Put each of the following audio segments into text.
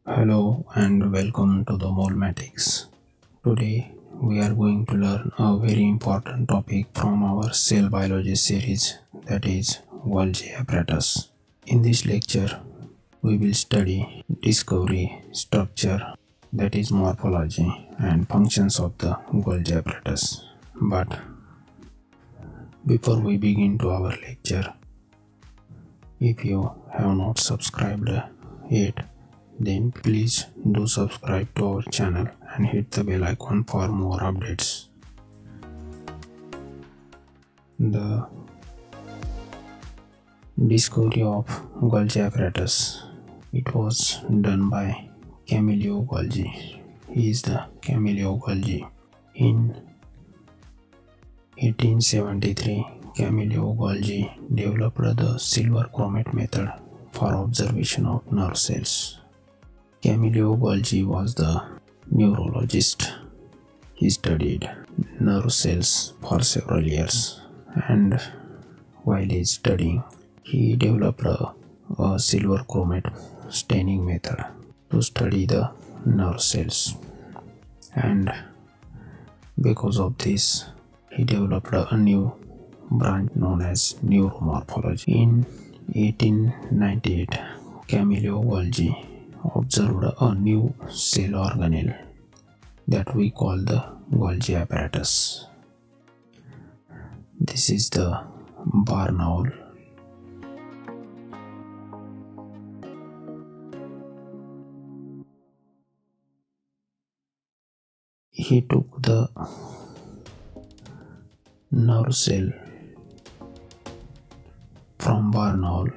Hello and welcome to the Molmatics. Today we are going to learn a very important topic from our cell biology series, that is Golgi apparatus. In this lecture we will study discovery, structure, that is morphology, and functions of the Golgi apparatus. But before we begin to our lecture, if you have not subscribed yet, then please do subscribe to our channel and hit the bell icon for more updates. The discovery of Golgi apparatus, it was done by Camillo Golgi. He is the Camillo Golgi. In 1873, Camillo Golgi developed the silver chromate method for observation of nerve cells. Camillo Golgi was the neurologist. He studied nerve cells for several years, and while he is studying, he developed a silver chromate staining method to study the nerve cells. And because of this, he developed a new branch known as neuromorphology. In 1898, Camillo Golgi observed a new cell organelle that we call the Golgi apparatus. This is the barn owl. He took the nerve cell from barn owl,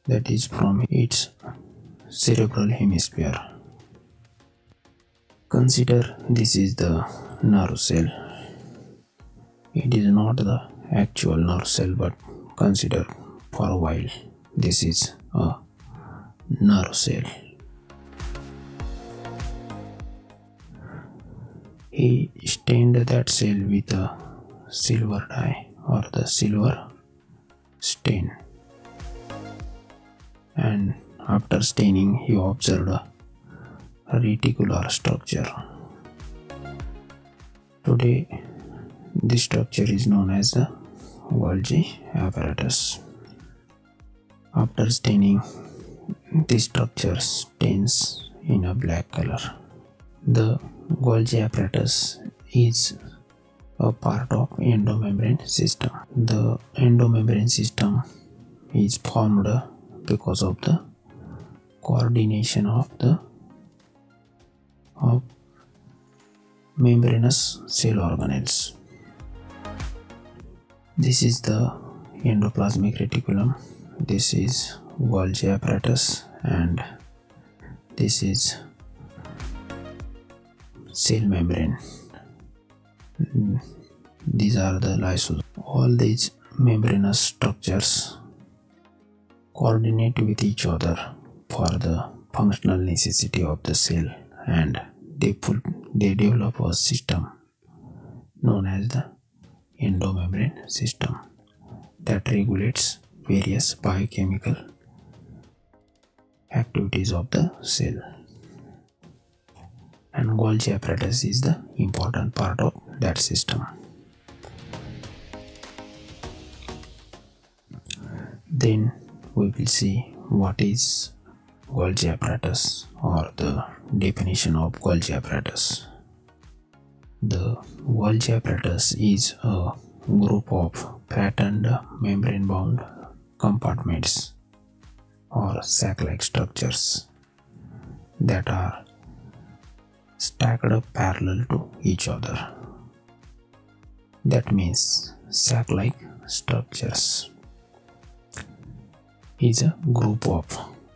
that is from its cerebral hemisphere. Consider this is the nerve cell. It is not the actual nerve cell, but consider for a while this is a nerve cell. He stained that cell with a silver dye or the silver stain, and after staining he observed a reticular structure. Today this structure is known as the Golgi apparatus. After staining, this structure stains in a black color. The Golgi apparatus is a part of endomembrane system. The endomembrane system is formed because of the coordination of the membranous cell organelles. This is the endoplasmic reticulum, this is Golgi apparatus, and this is cell membrane. These are the lysosomes. All these membranous structures coordinate with each other for the functional necessity of the cell, and they develop a system known as the endomembrane system that regulates various biochemical activities of the cell. And Golgi apparatus is the important part of that system. Then we will see what is Golgi apparatus, or the definition of Golgi apparatus. The Golgi apparatus is a group of patterned membrane-bound compartments or sac-like structures that are stacked up parallel to each other. That means sac-like structures is a group of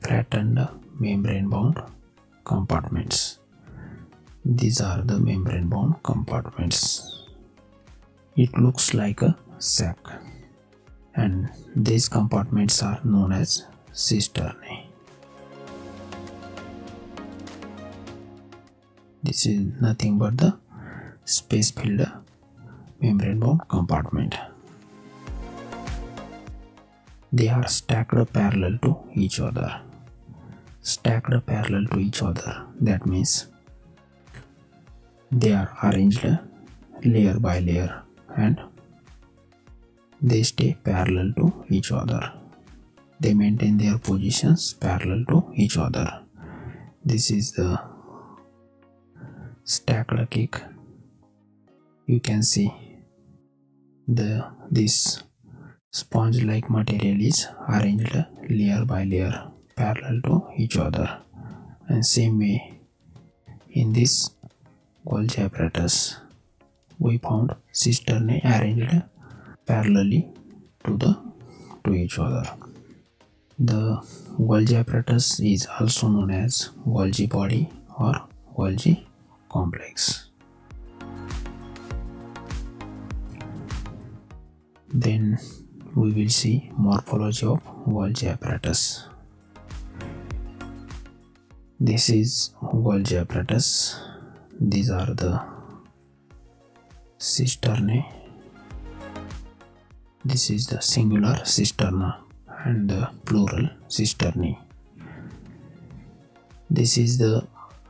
patterned membrane-bound compartments. These are the membrane-bound compartments. It looks like a sac, and these compartments are known as cisternae. This is nothing but the space-filled membrane-bound compartment. They are stacked parallel to each other. stacked parallel to each other. That means they are arranged layer by layer and they stay parallel to each other. They maintain their positions parallel to each other. This is the stacked cake. You can see this sponge-like material is arranged layer by layer parallel to each other, and same way in this Golgi apparatus we found cisternae arranged parallelly to each other. The Golgi apparatus is also known as Golgi body or Golgi complex. Then we will see morphology of Golgi apparatus. This is Golgi apparatus. These are the cisternae. This is the singular cisterna and the plural cisternae. This is the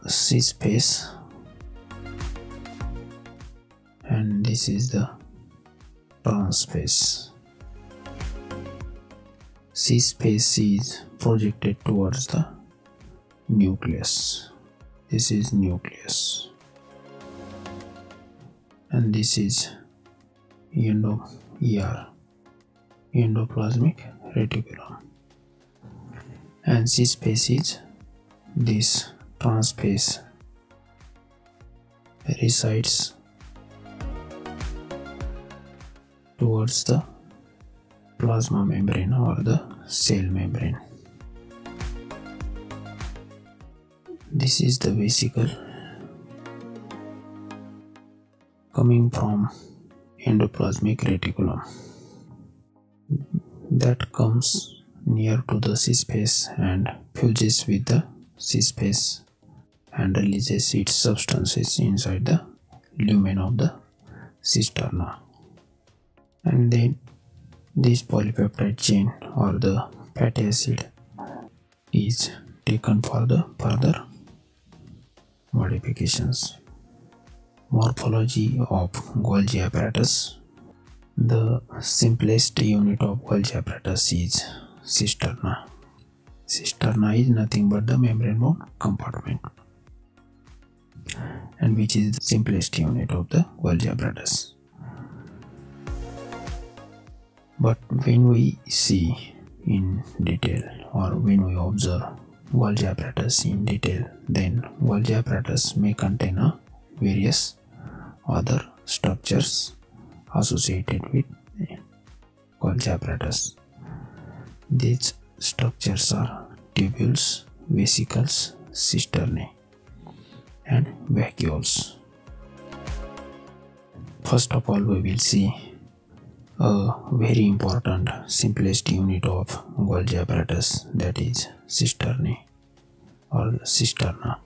C-space and this is the trans-space. C-space is projected towards the nucleus. This is nucleus. And this is endoplasmic reticulum. And C-space is this trans-space resides towards the plasma membrane or the cell membrane. This is the vesicle coming from endoplasmic reticulum that comes near to the C-space and fuses with the C-space and releases its substances inside the lumen of the cisterna. And then this polypeptide chain or the fatty acid is taken for the further modifications. Morphology of Golgi apparatus. The simplest unit of Golgi apparatus is cisterna. Cisterna is nothing but the membrane-bound compartment, and which is the simplest unit of the Golgi apparatus. But when we see in detail or when we observe Golgi apparatus in detail, then Golgi apparatus may contain various other structures associated with Golgi apparatus. These structures are tubules, vesicles, cisternae, and vacuoles. First of all, we will see a very important simplest unit of Golgi apparatus, that is cisternae or cisterna.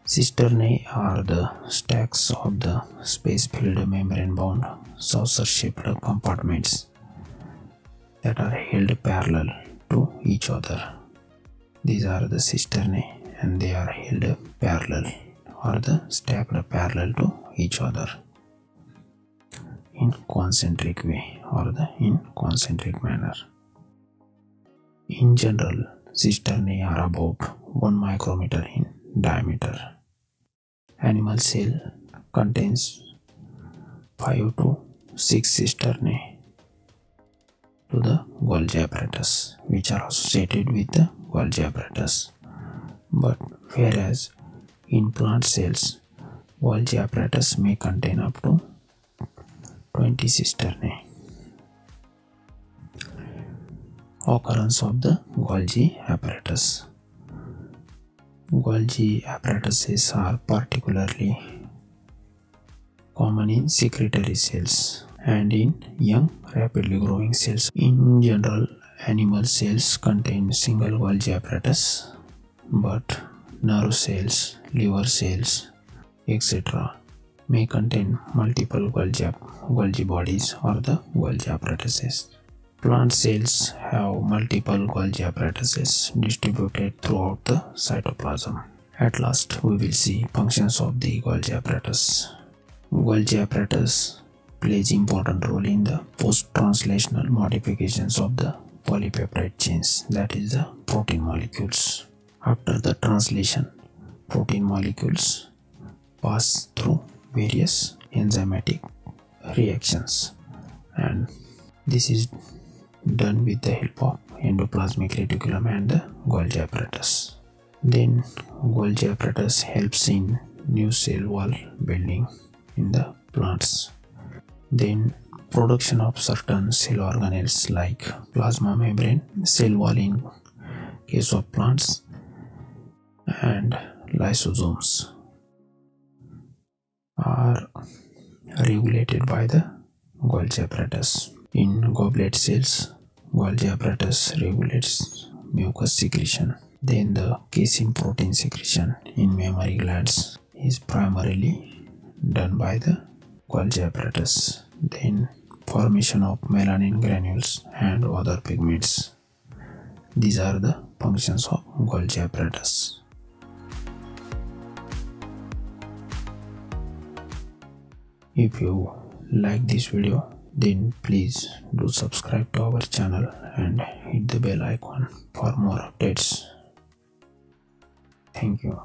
Cisternae are the stacks of the space-filled membrane-bound saucer-shaped compartments that are held parallel to each other. These are the cisternae and they are held parallel or the stacked parallel to each other in concentric way or in concentric manner. In general, cisternae are about 1 micrometer in diameter. Animal cell contains 5 to 6 cisternae to the Golgi apparatus, which are associated with the Golgi apparatus. But whereas in plant cells, Golgi apparatus may contain up to 20 cisternae. Occurrence of the Golgi apparatus. Golgi apparatuses are particularly common in secretory cells and in young, rapidly growing cells. In general, animal cells contain single Golgi apparatus, but nerve cells, liver cells, etc. may contain multiple Golgi bodies or the Golgi apparatuses. Plant cells have multiple Golgi apparatuses distributed throughout the cytoplasm. At last, we will see functions of the Golgi apparatus. Golgi apparatus plays important role in the post-translational modifications of the polypeptide chains, that is the protein molecules. After the translation, protein molecules pass through various enzymatic reactions, and this is done with the help of endoplasmic reticulum and the Golgi apparatus. Then Golgi apparatus helps in new cell wall building in the plants. Then production of certain cell organelles like plasma membrane, cell wall in case of plants, and lysosomes are regulated by the Golgi apparatus. In goblet cells, Golgi apparatus regulates mucus secretion. Then the casein protein secretion in mammary glands is primarily done by the Golgi apparatus. Then formation of melanin granules and other pigments. These are the functions of Golgi apparatus. If you like this video, then please do subscribe to our channel and hit the bell icon for more updates. Thank you.